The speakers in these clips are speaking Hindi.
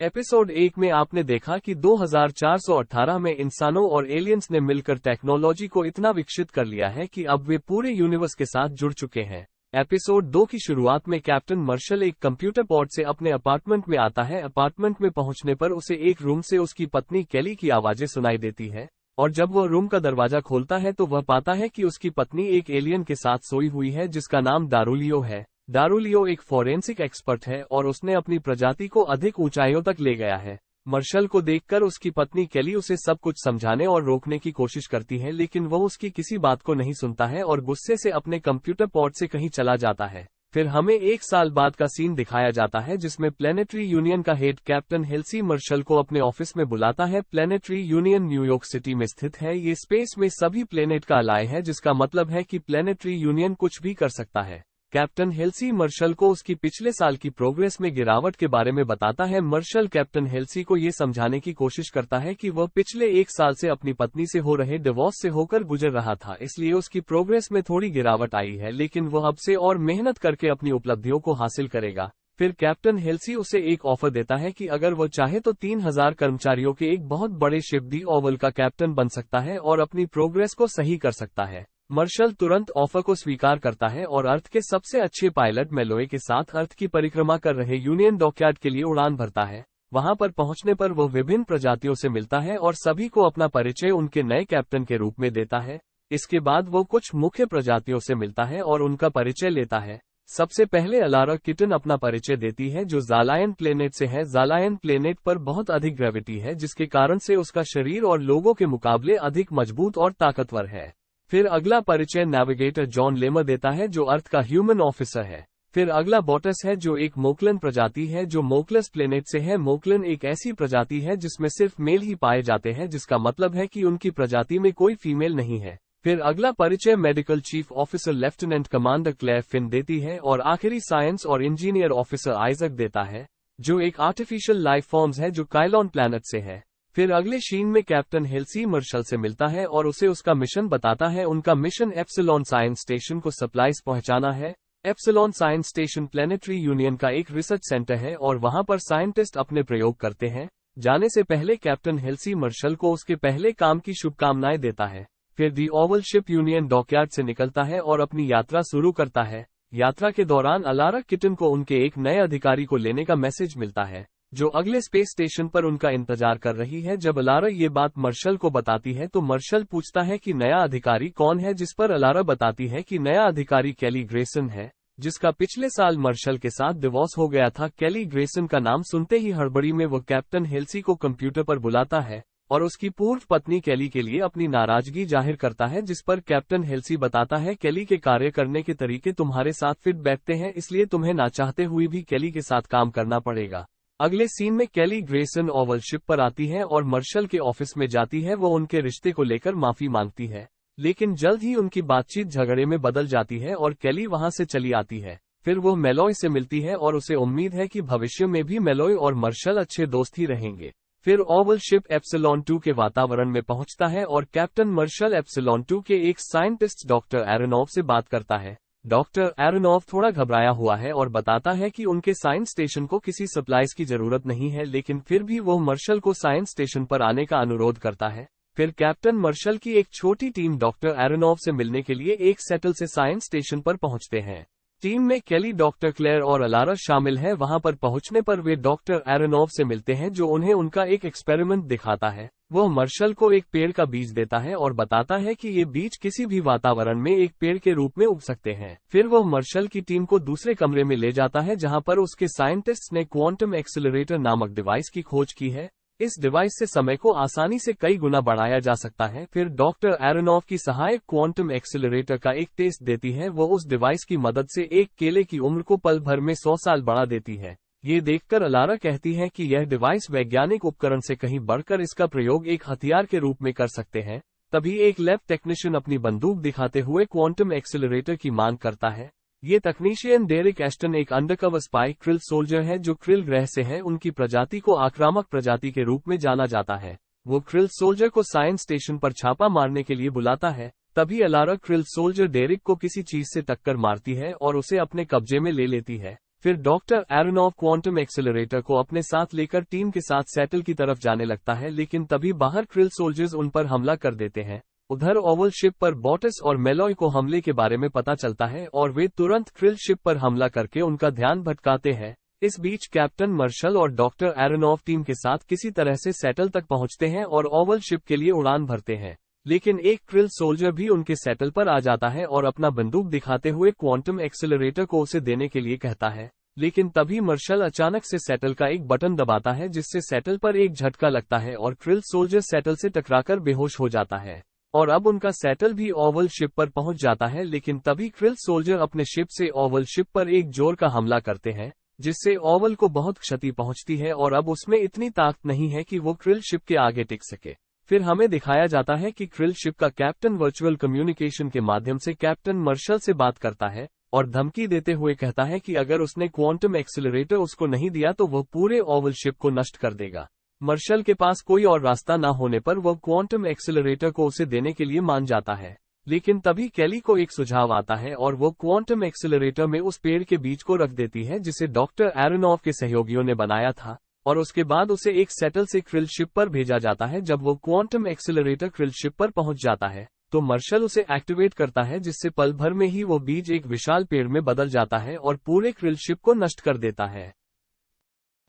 एपिसोड 1 में आपने देखा कि 2418 में इंसानों और एलियंस ने मिलकर टेक्नोलॉजी को इतना विकसित कर लिया है कि अब वे पूरे यूनिवर्स के साथ जुड़ चुके हैं। एपिसोड 2 की शुरुआत में कैप्टन मार्शल एक कंप्यूटर पॉड से अपने अपार्टमेंट में आता है। अपार्टमेंट में पहुंचने पर उसे एक रूम से उसकी पत्नी केली की आवाजें सुनाई देती है और जब वह रूम का दरवाजा खोलता है तो वह पाता है कि उसकी पत्नी एक एलियन के साथ सोई हुई है जिसका नाम दारूलियो है। दारूलियो एक फोरेंसिक एक्सपर्ट है और उसने अपनी प्रजाति को अधिक ऊंचाइयों तक ले गया है। मार्शल को देखकर उसकी पत्नी केली उसे सब कुछ समझाने और रोकने की कोशिश करती है, लेकिन वह उसकी किसी बात को नहीं सुनता है और गुस्से से अपने कंप्यूटर पॉड से कहीं चला जाता है। फिर हमें 1 साल बाद का सीन दिखाया जाता है जिसमें प्लेनेटरी यूनियन का हेड कैप्टन हेल्सी मार्शल को अपने ऑफिस में बुलाता है। प्लेनेटरी यूनियन न्यूयॉर्क सिटी में स्थित है। ये स्पेस में सभी प्लेनेट का अलाय है, जिसका मतलब है कि प्लेनेटरी यूनियन कुछ भी कर सकता है। कैप्टन हेल्सी मार्शल को उसकी पिछले साल की प्रोग्रेस में गिरावट के बारे में बताता है। मार्शल कैप्टन हेल्सी को ये समझाने की कोशिश करता है कि वह पिछले 1 साल से अपनी पत्नी से हो रहे डिवोर्स से होकर गुजर रहा था, इसलिए उसकी प्रोग्रेस में थोड़ी गिरावट आई है, लेकिन वह अब से और मेहनत करके अपनी उपलब्धियों को हासिल करेगा। फिर कैप्टन हेल्सी उसे एक ऑफर देता है कि अगर वह चाहे तो 3000 कर्मचारियों के एक बहुत बड़े शिप दी ओवल का कैप्टन बन सकता है और अपनी प्रोग्रेस को सही कर सकता है। मार्शल तुरंत ऑफर को स्वीकार करता है और अर्थ के सबसे अच्छे पायलट मेलोए के साथ अर्थ की परिक्रमा कर रहे यूनियन डॉकयार्ड के लिए उड़ान भरता है। वहां पर पहुंचने पर वह विभिन्न प्रजातियों से मिलता है और सभी को अपना परिचय उनके नए कैप्टन के रूप में देता है। इसके बाद वो कुछ मुख्य प्रजातियों से मिलता है और उनका परिचय लेता है। सबसे पहले अलारा किटन अपना परिचय देती है जो ज़ालायन प्लेनेट से है। ज़ालायन प्लेनेट पर बहुत अधिक ग्रेविटी है, जिसके कारण से उसका शरीर और लोगों के मुकाबले अधिक मजबूत और ताकतवर है। फिर अगला परिचय नेविगेटर जॉन लेमर देता है जो अर्थ का ह्यूमन ऑफिसर है। फिर अगला बॉटस है जो एक मोकलन प्रजाति है जो मोकलस प्लेनेट से है। मोकलन एक ऐसी प्रजाति है जिसमें सिर्फ मेल ही पाए जाते हैं, जिसका मतलब है कि उनकी प्रजाति में कोई फीमेल नहीं है। फिर अगला परिचय medical chief officer lieutenant commander Claire Finn देती है और आखिरी साइंस और इंजीनियर ऑफिसर आइजक देता है जो एक आर्टिफिशियल लाइफ फॉर्म्स है जो काइलॉन प्लैनेट से है। फिर अगले सीन में कैप्टन हेल्सी मार्शल से मिलता है और उसे उसका मिशन बताता है। उनका मिशन एप्सिलॉन साइंस स्टेशन को सप्लाईज पहुंचाना है। Epsilon science station planetary union का एक रिसर्च सेंटर है और वहां पर साइंटिस्ट अपने प्रयोग करते हैं। जाने से पहले कैप्टन हेल्सी मार्शल को उसके पहले काम की शुभकामनाएं देता है। फिर दी ओवल शिप यूनियन डॉकयार्ड से निकलता है और अपनी यात्रा शुरू करता है। यात्रा के दौरान अलारा किटन को उनके एक नए अधिकारी को लेने का मैसेज मिलता है जो अगले स्पेस स्टेशन पर उनका इंतजार कर रही है। जब अलारा ये बात मार्शल को बताती है तो मार्शल पूछता है कि नया अधिकारी कौन है, जिस पर अलारा बताती है कि नया अधिकारी केली ग्रेसन है, जिसका पिछले साल मार्शल के साथ डिवोर्स हो गया था। केली ग्रेसन का नाम सुनते ही हड़बड़ी में वह कैप्टन हेल्सी को कंप्यूटर पर बुलाता है और उसकी पूर्व पत्नी केली के लिए अपनी नाराजगी जाहिर करता है, जिस पर कैप्टन हेल्सी बताता है केली के कार्य करने के तरीके तुम्हारे साथ फिट बैठते हैं, इसलिए तुम्हें ना चाहते हुए भी केली के साथ काम करना पड़ेगा। अगले सीन में केली ग्रेसन ओवल शिप पर आती है और मार्शल के ऑफिस में जाती है। वो उनके रिश्ते को लेकर माफी मांगती है, लेकिन जल्द ही उनकी बातचीत झगड़े में बदल जाती है और केली वहां से चली आती है। फिर वो मेलोय से मिलती है और उसे उम्मीद है कि भविष्य में भी मेलोय और मार्शल अच्छे दोस्त ही रहेंगे। फिर ओवल शिप एप्सिलॉन 2 के वातावरण में पहुंचता है और कैप्टन मार्शल एप्सिलॉन 2 के एक साइंटिस्ट डॉक्टर एरोनॉव से बात करता है। डॉक्टर एरोनॉव थोड़ा घबराया हुआ है और बताता है कि उनके साइंस स्टेशन को किसी सप्लाईज की जरूरत नहीं है, लेकिन फिर भी वो मार्शल को साइंस स्टेशन पर आने का अनुरोध करता है। फिर कैप्टन मार्शल की एक छोटी टीम डॉक्टर एरोनॉव से मिलने के लिए एक सेटल से साइंस स्टेशन पर पहुंचते हैं। टीम में केली, डॉक्टर क्लेयर और अलारा शामिल है। वहां पर पहुंचने पर वे डॉक्टर एरोनॉव से मिलते हैं जो उन्हें उनका एक एक्सपेरिमेंट दिखाता है। वह मार्शल को एक पेड़ का बीज देता है और बताता है कि ये बीज किसी भी वातावरण में एक पेड़ के रूप में उग सकते हैं। फिर वह मार्शल की टीम को दूसरे कमरे में ले जाता है जहां पर उसके साइंटिस्ट्स ने क्वांटम एक्सेलरेटर नामक डिवाइस की खोज की है। इस डिवाइस से समय को आसानी से कई गुना बढ़ाया जा सकता है। फिर डॉक्टर एरोनॉव की सहायक क्वांटम एक्सेलरेटर का एक टेस्ट देती है। वो उस डिवाइस की मदद से एक केले की उम्र को पल भर में 100 साल बढ़ा देती है। ये देखकर अलारा कहती है कि यह डिवाइस वैज्ञानिक उपकरण से कहीं बढ़कर इसका प्रयोग एक हथियार के रूप में कर सकते हैं। तभी एक लैब टेक्नीशियन अपनी बंदूक दिखाते हुए क्वांटम एक्सेलरेटर की मांग करता है। ये तकनीशियन डेरिक एस्टन एक अंडरकवर स्पाई क्रिल सोल्जर है जो क्रिल ग्रह से है। उनकी प्रजाति को आक्रामक प्रजाति के रूप में जाना जाता है। वो क्रिल सोल्जर को साइंस स्टेशन पर छापा मारने के लिए बुलाता है। तभी अलारा क्रिल सोल्जर डेरिक को किसी चीज से टक्कर मारती है और उसे अपने कब्जे में ले लेती है। फिर डॉक्टर एरोनॉफ क्वांटम एक्सेलरेटर को अपने साथ लेकर टीम के साथ सैटल की तरफ जाने लगता है, लेकिन तभी बाहर क्रिल सोल्जर्स उन पर हमला कर देते हैं। उधर ओवल शिप पर बॉटिस और मेलॉय को हमले के बारे में पता चलता है और वे तुरंत क्रिल शिप पर हमला करके उनका ध्यान भटकाते हैं। इस बीच कैप्टन मार्शल और डॉक्टर एरोनॉफ टीम के साथ किसी तरह से सैटल तक पहुंचते हैं और ओवल शिप के लिए उड़ान भरते हैं, लेकिन एक क्रिल सोल्जर भी उनके सैटल पर आ जाता है और अपना बंदूक दिखाते हुए क्वांटम एक्सेलरेटर को उसे देने के लिए कहता है। लेकिन तभी मार्शल अचानक से सैटल का एक बटन दबाता है, जिससे सैटल पर एक झटका लगता है और क्रिल सोल्जर सैटल से टकराकर बेहोश हो जाता है और अब उनका सैटल भी ओवल शिप पर पहुंच जाता है। लेकिन तभी क्रिल सोल्जर अपने शिप से ओवल शिप पर एक जोर का हमला करते हैं, जिससे ओवल को बहुत क्षति पहुंचती है और अब उसमें इतनी ताकत नहीं है कि वो क्रिल शिप के आगे टिक सके। फिर हमें दिखाया जाता है कि क्रिल शिप का कैप्टन वर्चुअल कम्युनिकेशन के माध्यम से कैप्टन मार्शल से बात करता है और धमकी देते हुए कहता है कि अगर उसने क्वांटम एक्सेलरेटर उसको नहीं दिया तो वह पूरे ओवल शिप को नष्ट कर देगा। मार्शल के पास कोई और रास्ता न होने पर वह क्वांटम एक्सेलरेटर को उसे देने के लिए मान जाता है, लेकिन तभी कैली को एक सुझाव आता है और वो क्वांटम एक्सेलरेटर में उस पेड़ के बीज को रख देती है जिसे डॉक्टर एरोनॉफ के सहयोगियों ने बनाया था, और उसके बाद उसे एक सैटल से क्रिल शिप पर भेजा जाता है। जब वो क्वांटम एक्सेलरेटर क्रिल शिप पर पहुंच जाता है तो मार्शल उसे एक्टिवेट करता है, जिससे पल भर में ही वो बीज एक विशाल पेड़ में बदल जाता है और पूरे क्रिल शिप को नष्ट कर देता है।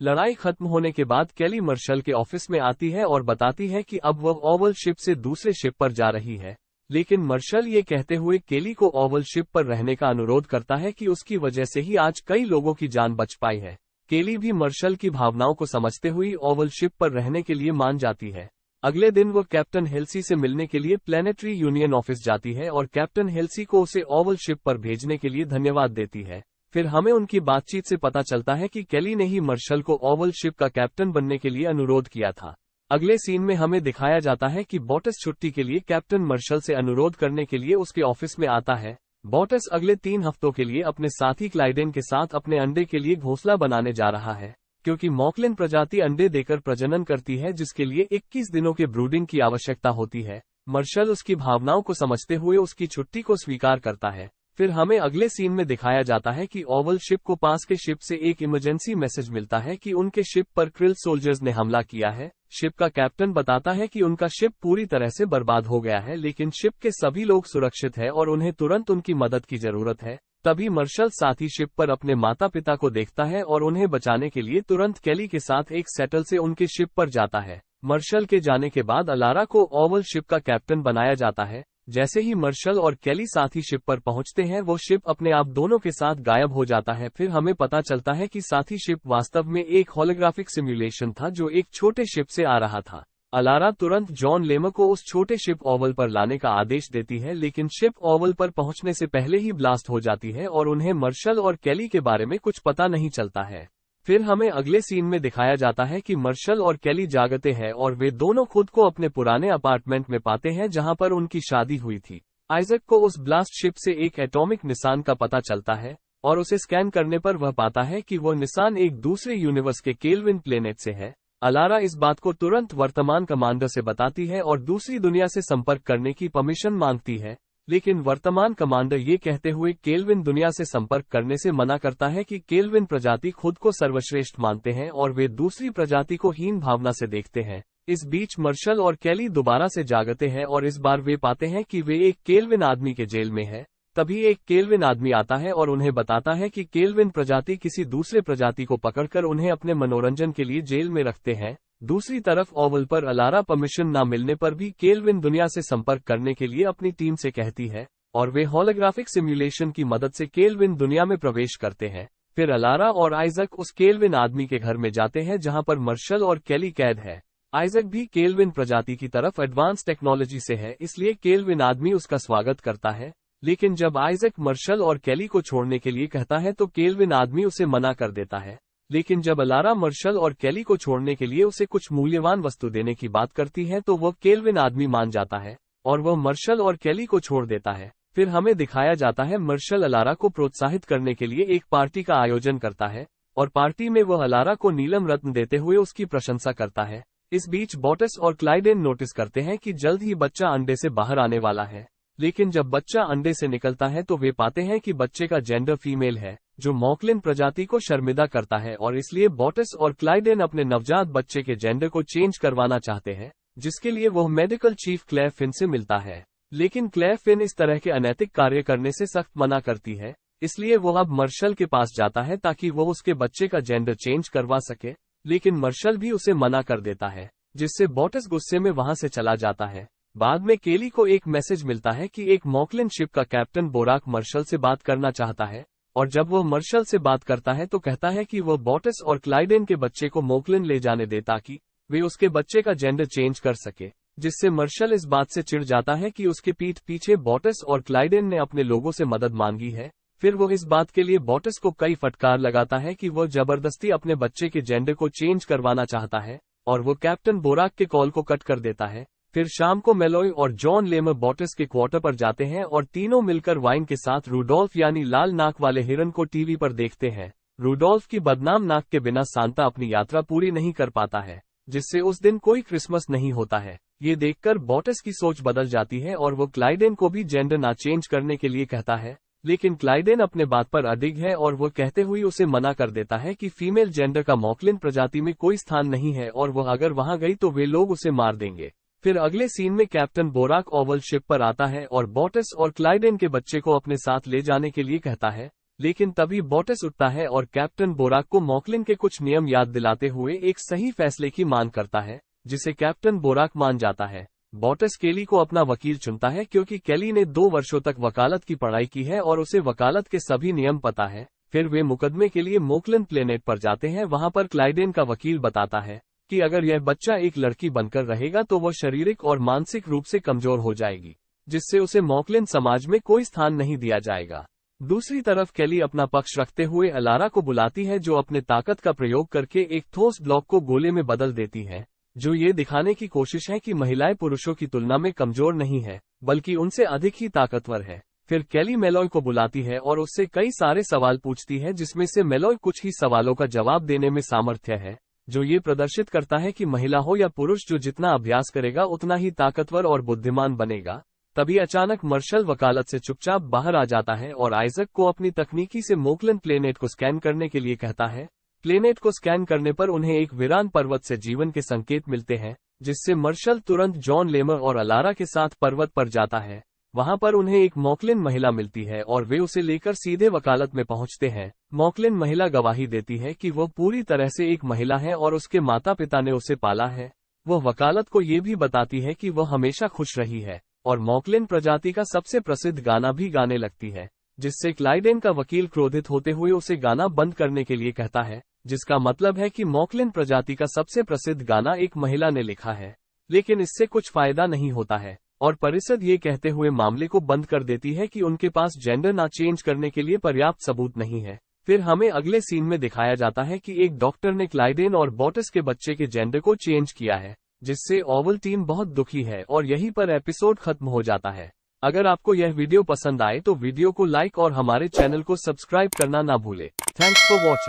लड़ाई खत्म होने के बाद कैली मार्शल के ऑफिस में आती है और बताती है कि अब वह ओवल शिप से दूसरे शिप पर जा रही है, लेकिन मार्शल ये कहते हुए केली को ओवल शिप पर रहने का अनुरोध करता है कि उसकी वजह से ही आज कई लोगों की जान बच पाई है। केली भी मार्शल की भावनाओं को समझते हुए ओवल शिप पर रहने के लिए मान जाती है। अगले दिन वो कैप्टन हेल्सी से मिलने के लिए प्लेनेटरी यूनियन ऑफिस जाती है और कैप्टन हेल्सी को उसे ओवल शिप पर भेजने के लिए धन्यवाद देती है। फिर हमें उनकी बातचीत से पता चलता है कि केली ने ही मार्शल को ओवल शिप का कैप्टन बनने के लिए अनुरोध किया था। अगले सीन में हमें दिखाया जाता है कि बॉटिस छुट्टी के लिए कैप्टन मार्शल से अनुरोध करने के लिए उसके ऑफिस में आता है। बॉटिस अगले 3 हफ्तों के लिए अपने साथी क्लाइडेन के साथ अपने अंडे के लिए घोंसला बनाने जा रहा है, क्योंकि मॉकलिन प्रजाति अंडे देकर प्रजनन करती है, जिसके लिए 21 दिनों के ब्रूडिंग की आवश्यकता होती है। मार्शल उसकी भावनाओं को समझते हुए उसकी छुट्टी को स्वीकार करता है। फिर हमें अगले सीन में दिखाया जाता है कि ओवल शिप को पास के शिप से एक इमरजेंसी मैसेज मिलता है कि उनके शिप पर क्रिल सोल्जर्स ने हमला किया है। शिप का कैप्टन बताता है कि उनका शिप पूरी तरह से बर्बाद हो गया है, लेकिन शिप के सभी लोग सुरक्षित हैं और उन्हें तुरंत उनकी मदद की जरूरत है। तभी मार्शल साथी शिप पर अपने माता पिता को देखता है और उन्हें बचाने के लिए तुरंत केली के साथ एक सैटल से उनके शिप पर जाता है। मार्शल के जाने के बाद अलारा को ओवल शिप का कैप्टन बनाया जाता है। जैसे ही मार्शल और केली साथी शिप पर पहुंचते हैं, वो शिप अपने आप दोनों के साथ गायब हो जाता है। फिर हमें पता चलता है कि साथी शिप वास्तव में एक होलोग्राफिक सिमुलेशन था जो एक छोटे शिप से आ रहा था। अलारा तुरंत जॉन लेमर को उस छोटे शिप ओवल पर लाने का आदेश देती है, लेकिन शिप ओवल पर पहुंचने से पहले ही ब्लास्ट हो जाती है और उन्हें मार्शल और केली के बारे में कुछ पता नहीं चलता है। फिर हमें अगले सीन में दिखाया जाता है कि मार्शल और केली जागते हैं और वे दोनों खुद को अपने पुराने अपार्टमेंट में पाते हैं जहां पर उनकी शादी हुई थी। आइजक को उस ब्लास्ट शिप से एक एटॉमिक निशान का पता चलता है और उसे स्कैन करने पर वह पाता है कि वह निशान एक दूसरे यूनिवर्स के केल्विन प्लेनेट से है। अलारा इस बात को तुरंत वर्तमान कमांडर से बताती है और दूसरी दुनिया से संपर्क करने की परमिशन मांगती है, लेकिन वर्तमान कमांडर ये कहते हुए केल्विन दुनिया से संपर्क करने से मना करता है कि केल्विन प्रजाति खुद को सर्वश्रेष्ठ मानते हैं और वे दूसरी प्रजाति को हीन भावना से देखते हैं। इस बीच मार्शल और केली दोबारा से जागते हैं और इस बार वे पाते हैं कि वे एक केल्विन आदमी के जेल में है। तभी एक केल्विन आदमी आता है और उन्हें बताता है कि केल्विन प्रजाति किसी दूसरे प्रजाति को पकड़कर उन्हें अपने मनोरंजन के लिए जेल में रखते हैं। दूसरी तरफ ओवल पर अलारा परमिशन न मिलने पर भी केल्विन दुनिया से संपर्क करने के लिए अपनी टीम से कहती है और वे होलोग्राफिक सिमुलेशन की मदद से केल्विन दुनिया में प्रवेश करते हैं। फिर अलारा और आइजक उस केल्विन आदमी के घर में जाते हैं जहां पर मार्शल और केली कैद है। आइजक भी केल्विन प्रजाति की तरफ एडवांस टेक्नोलॉजी से है, इसलिए केल्विन आदमी उसका स्वागत करता है। लेकिन जब आइजक मार्शल और केली को छोड़ने के लिए कहता है तो केल्विन आदमी उसे मना कर देता है। लेकिन जब अलारा मार्शल और केली को छोड़ने के लिए उसे कुछ मूल्यवान वस्तु देने की बात करती है तो वह केल्विन आदमी मान जाता है और वह मार्शल और केली को छोड़ देता है। फिर हमें दिखाया जाता है मार्शल अलारा को प्रोत्साहित करने के लिए एक पार्टी का आयोजन करता है और पार्टी में वह अलारा को नीलम रत्न देते हुए उसकी प्रशंसा करता है। इस बीच बॉटिस और क्लाइडेन नोटिस करते हैं कि जल्द ही बच्चा अंडे से बाहर आने वाला है, लेकिन जब बच्चा अंडे से निकलता है तो वे पाते हैं कि बच्चे का जेंडर फीमेल है, जो मॉकलिन प्रजाति को शर्मिंदा करता है और इसलिए बॉटिस और क्लाइडेन अपने नवजात बच्चे के जेंडर को चेंज करवाना चाहते हैं, जिसके लिए वह मेडिकल चीफ क्लेयर फिन से मिलता है। लेकिन क्लेयर फिन इस तरह के अनैतिक कार्य करने से सख्त मना करती है, इसलिए वह अब मार्शल के पास जाता है ताकि वह उसके बच्चे का जेंडर चेंज करवा सके, लेकिन मार्शल भी उसे मना कर देता है, जिससे बॉटिस गुस्से में वहां से चला जाता है। बाद में केली को एक मैसेज मिलता है कि एक मॉकलिन शिप का कैप्टन बोराक मार्शल से बात करना चाहता है, और जब वह मार्शल से बात करता है तो कहता है कि वह बॉटिस और क्लाइडेन के बच्चे को मॉकलिन ले जाने दे ताकि वे उसके बच्चे का जेंडर चेंज कर सके, जिससे मार्शल इस बात से चिढ़ जाता है कि उसके पीठ पीछे बॉटिस और क्लाइडेन ने अपने लोगों से मदद मांगी है। फिर वो इस बात के लिए बॉटिस को कई फटकार लगाता है कि वह जबरदस्ती अपने बच्चे के जेंडर को चेंज करवाना चाहता है, और वो कैप्टन बोराक के कॉल को कट कर देता है। फिर शाम को मेलोय और जॉन लेमर बॉटिस के क्वार्टर पर जाते हैं और तीनों मिलकर वाइन के साथ रूडोल्फ यानी लाल नाक वाले हिरन को टीवी पर देखते हैं। रूडोल्फ की बदनाम नाक के बिना सांता अपनी यात्रा पूरी नहीं कर पाता है, जिससे उस दिन कोई क्रिसमस नहीं होता है। ये देखकर बॉटिस की सोच बदल जाती है और वो क्लाइडेन को भी जेंडर ना चेंज करने के लिए कहता है, लेकिन क्लाइडेन अपने बात पर अडिग है और वो कहते हुए उसे मना कर देता है कि फीमेल जेंडर का मॉकलिन प्रजाति में कोई स्थान नहीं है और वह अगर वहां गई तो वे लोग उसे मार देंगे। फिर अगले सीन में कैप्टन बोराक ओवल शिप पर आता है और बॉटिस और क्लाइडेन के बच्चे को अपने साथ ले जाने के लिए कहता है, लेकिन तभी बॉटिस उठता है और कैप्टन बोराक को मॉकलिन के कुछ नियम याद दिलाते हुए एक सही फैसले की मांग करता है, जिसे कैप्टन बोराक मान जाता है। बॉटिस केली को अपना वकील चुनता है क्योंकि केली ने 2 वर्षों तक वकालत की पढ़ाई की है और उसे वकालत के सभी नियम पता है। फिर वे मुकदमे के लिए मोकलिन प्लेनेट पर जाते हैं। वहां पर क्लाइडेन का वकील बताता है कि अगर यह बच्चा एक लड़की बनकर रहेगा तो वह शारीरिक और मानसिक रूप से कमजोर हो जाएगी, जिससे उसे मॉकलिन समाज में कोई स्थान नहीं दिया जाएगा। दूसरी तरफ केली अपना पक्ष रखते हुए अलारा को बुलाती है, जो अपने ताकत का प्रयोग करके एक ठोस ब्लॉक को गोले में बदल देती है, जो ये दिखाने की कोशिश है कि महिलाएं पुरुषों की तुलना में कमजोर नहीं है, बल्कि उनसे अधिक ही ताकतवर है। फिर केली मेलोय को बुलाती है और उससे कई सारे सवाल पूछती है, जिसमें से मेलोय कुछ ही सवालों का जवाब देने में सामर्थ्य है, जो ये प्रदर्शित करता है कि महिला हो या पुरुष, जो जितना अभ्यास करेगा उतना ही ताकतवर और बुद्धिमान बनेगा। तभी अचानक मार्शल वकालत से चुपचाप बाहर आ जाता है और आइजक को अपनी तकनीकी से मोकलिन प्लेनेट को स्कैन करने के लिए कहता है। प्लेनेट को स्कैन करने पर उन्हें एक वीरान पर्वत से जीवन के संकेत मिलते हैं, जिससे मार्शल तुरंत जॉन लेमर और अलारा के साथ पर्वत पर जाता है। वहां पर उन्हें एक मॉकलिन महिला मिलती है और वे उसे लेकर सीधे वकालत में पहुंचते हैं। मॉकलिन महिला गवाही देती है कि वह पूरी तरह से एक महिला है और उसके माता पिता ने उसे पाला है। वह वकालत को ये भी बताती है कि वह हमेशा खुश रही है और मॉकलिन प्रजाति का सबसे प्रसिद्ध गाना भी गाने लगती है, जिससे क्लाइडेन का वकील क्रोधित होते हुए उसे गाना बंद करने के लिए कहता है, जिसका मतलब है कि मॉकलिन प्रजाति का सबसे प्रसिद्ध गाना एक महिला ने लिखा है। लेकिन इससे कुछ फायदा नहीं होता है और परिषद ये कहते हुए मामले को बंद कर देती है कि उनके पास जेंडर ना चेंज करने के लिए पर्याप्त सबूत नहीं है। फिर हमें अगले सीन में दिखाया जाता है कि एक डॉक्टर ने क्लाइडेन और बॉटिस के बच्चे के जेंडर को चेंज किया है, जिससे ओवल टीम बहुत दुखी है और यहीं पर एपिसोड खत्म हो जाता है। अगर आपको यह वीडियो पसंद आए तो वीडियो को लाइक और हमारे चैनल को सब्सक्राइब करना ना भूले। Thanks for watching.